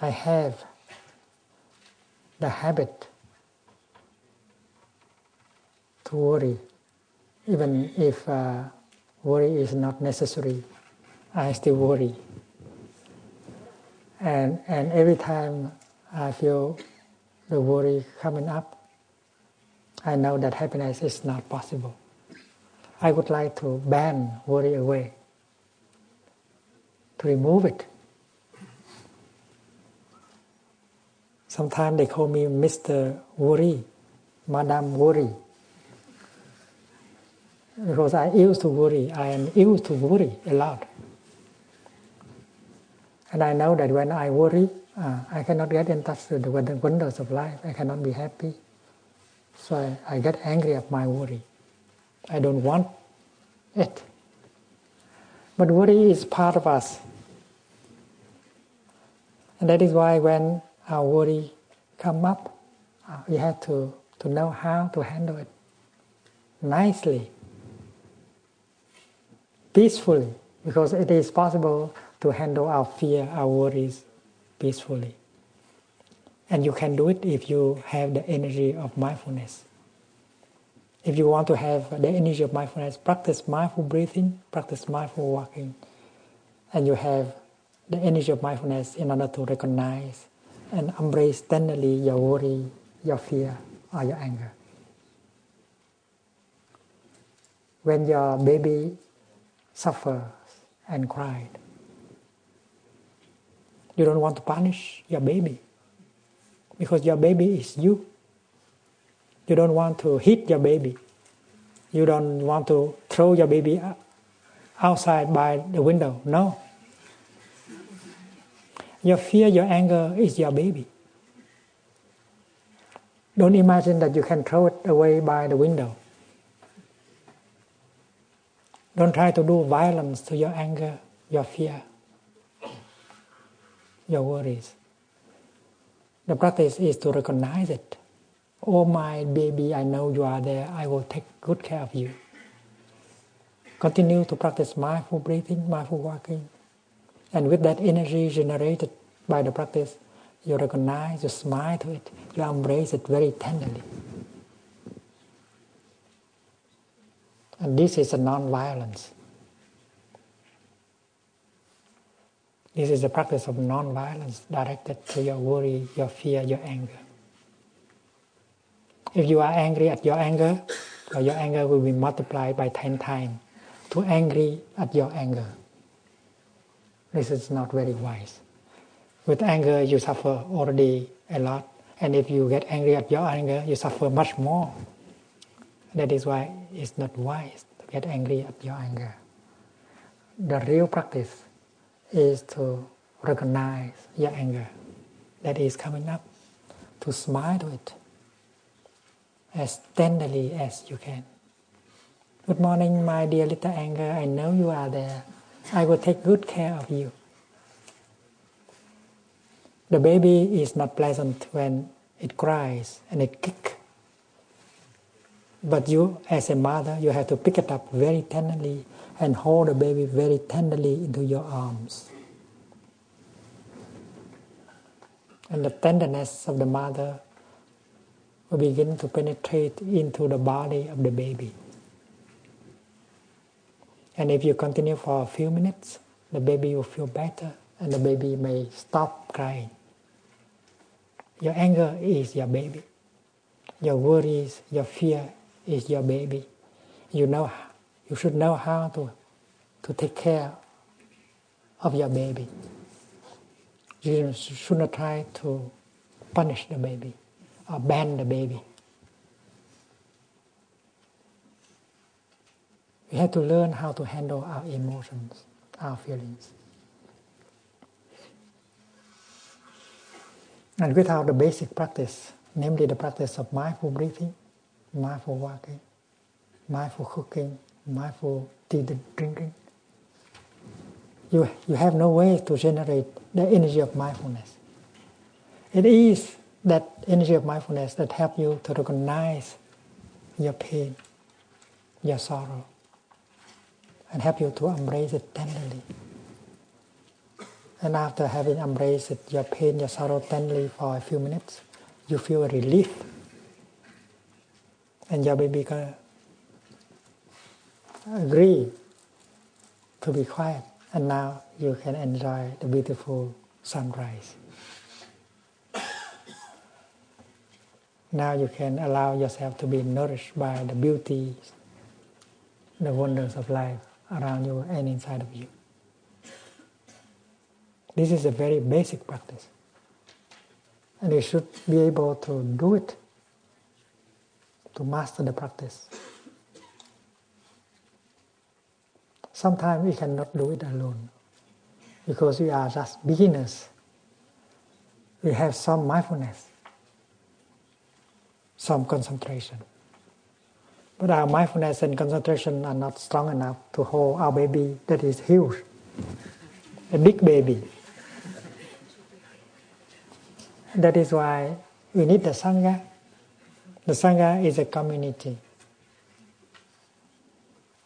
I have the habit to worry, even if worry is not necessary, I still worry. And every time I feel the worry coming up, I know that happiness is not possible. I would like to ban worry away, to remove it. Sometimes they call me Mr. Worry, Madam Worry. Because I used to worry, I am used to worry a lot. And I know that when I worry, I cannot get in touch with the wonders of life. I cannot be happy. So I get angry at my worry. I don't want it. But worry is part of us. And that is why when our worry come up, we have to know how to handle it nicely, peacefully, because it is possible to handle our fear, our worries peacefully. And you can do it if you have the energy of mindfulness. If you want to have the energy of mindfulness, practice mindful breathing, practice mindful walking, and you have the energy of mindfulness in order to recognize and embrace tenderly your worry, your fear, or your anger. When your baby suffers and cried, you don't want to punish your baby, because your baby is you. You don't want to hit your baby. You don't want to throw your baby outside by the window. No. Your fear, your anger is your baby. Don't imagine that you can throw it away by the window. Don't try to do violence to your anger, your fear, your worries. The practice is to recognize it. Oh, my baby, I know you are there. I will take good care of you. Continue to practice mindful breathing, mindful walking. And with that energy generated by the practice, you recognize, you smile to it, you embrace it very tenderly. And this is a non-violence. This is the practice of non-violence directed to your worry, your fear, your anger. If you are angry at your anger will be multiplied by 10 times to angry at your anger. This is not very wise. With anger, you suffer already a lot. And if you get angry at your anger, you suffer much more. That is why it's not wise to get angry at your anger. The real practice is to recognize your anger that is coming up, to smile to it as tenderly as you can. Good morning, my dear little anger. I know you are there. I will take good care of you. The baby is not pleasant when it cries and it kicks. But you, as a mother, you have to pick it up very tenderly and hold the baby very tenderly into your arms. And the tenderness of the mother will begin to penetrate into the body of the baby. And if you continue for a few minutes, the baby will feel better and the baby may stop crying. Your anger is your baby. Your worries, your fear is your baby. You should know how to take care of your baby. You should not try to punish the baby or ban the baby. We have to learn how to handle our emotions, our feelings. And without the basic practice, namely the practice of mindful breathing, mindful walking, mindful cooking, mindful tea drinking, you have no way to generate the energy of mindfulness. It is that energy of mindfulness that helps you to recognize your pain, your sorrow, and help you to embrace it tenderly. And after having embraced your pain, your sorrow tenderly for a few minutes, you feel a relief. And your baby can agree to be quiet. And now you can enjoy the beautiful sunrise. Now you can allow yourself to be nourished by the beauty, the wonders of life around you and inside of you. This is a very basic practice. And you should be able to do it, to master the practice. Sometimes we cannot do it alone because we are just beginners. We have some mindfulness, some concentration. But our mindfulness and concentration are not strong enough to hold our baby that is huge, a big baby. That is why we need the Sangha. The Sangha is a community.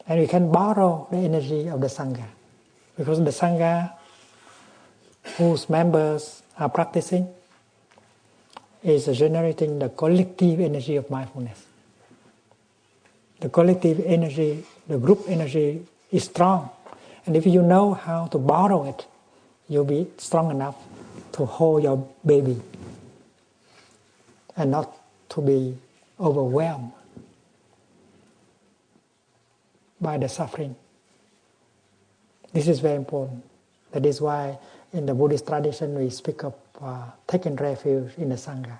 And we can borrow the energy of the Sangha. Because the Sangha, whose members are practicing, is generating the collective energy of mindfulness. The collective energy, the group energy is strong. And if you know how to borrow it, you'll be strong enough to hold your baby and not to be overwhelmed by the suffering. This is very important. That is why in the Buddhist tradition we speak of taking refuge in the Sangha.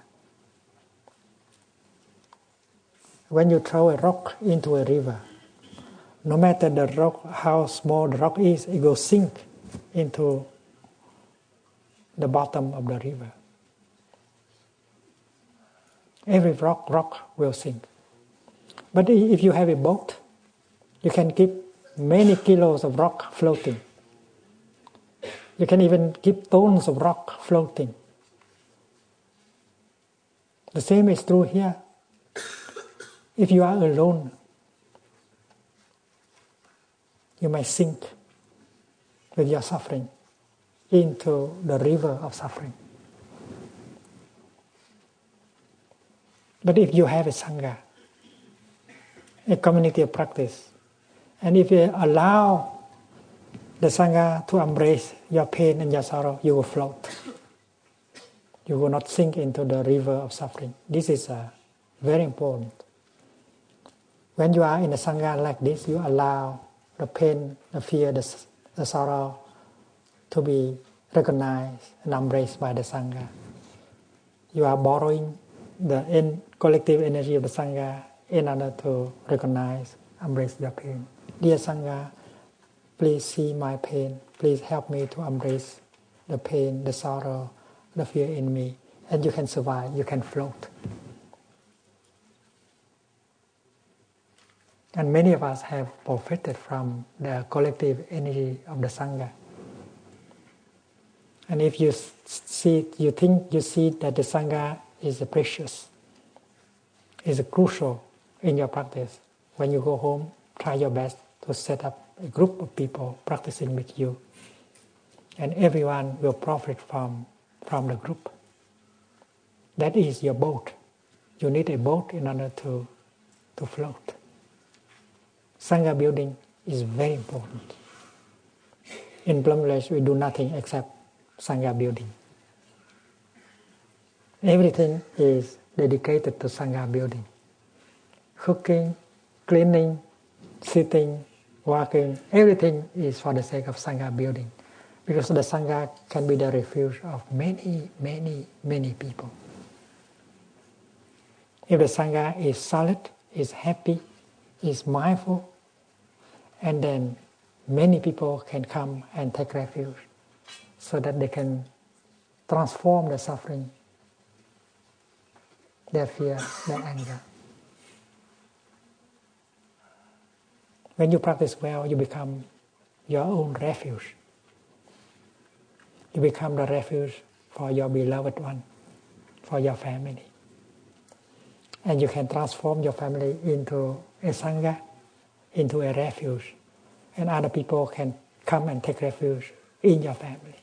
When you throw a rock into a river, no matter the rock, how small the rock is, it will sink into the bottom of the river. Every rock will sink. But if you have a boat, you can keep many kilos of rock floating. You can even keep tons of rock floating. The same is true here. If you are alone, you may sink with your suffering into the river of suffering. But if you have a Sangha, a community of practice, and if you allow the Sangha to embrace your pain and your sorrow, you will float. You will not sink into the river of suffering. This is very important. When you are in a Sangha like this, you allow the pain, the fear, the sorrow to be recognized and embraced by the Sangha. You are borrowing the collective energy of the Sangha in order to recognize, embrace your pain. Dear Sangha, please see my pain. Please help me to embrace the pain, the sorrow, the fear in me. And you can survive, you can float. And many of us have profited from the collective energy of the Sangha. And if you see that the Sangha is precious, is crucial in your practice, when you go home, try your best to set up a group of people practicing with you. And everyone will profit from the group. That is your boat. You need a boat in order to float. Sangha building is very important. In Plum Village, we do nothing except Sangha building. Everything is dedicated to Sangha building. Cooking, cleaning, sitting, walking, everything is for the sake of Sangha building. Because the Sangha can be the refuge of many, many, many people. If the Sangha is solid, is happy, is mindful, and then many people can come and take refuge so that they can transform the suffering, their fear, their anger. When you practice well, you become your own refuge. You become the refuge for your beloved one, for your family. And you can transform your family into a Sangha, into a refuge. And other people can come and take refuge in your family.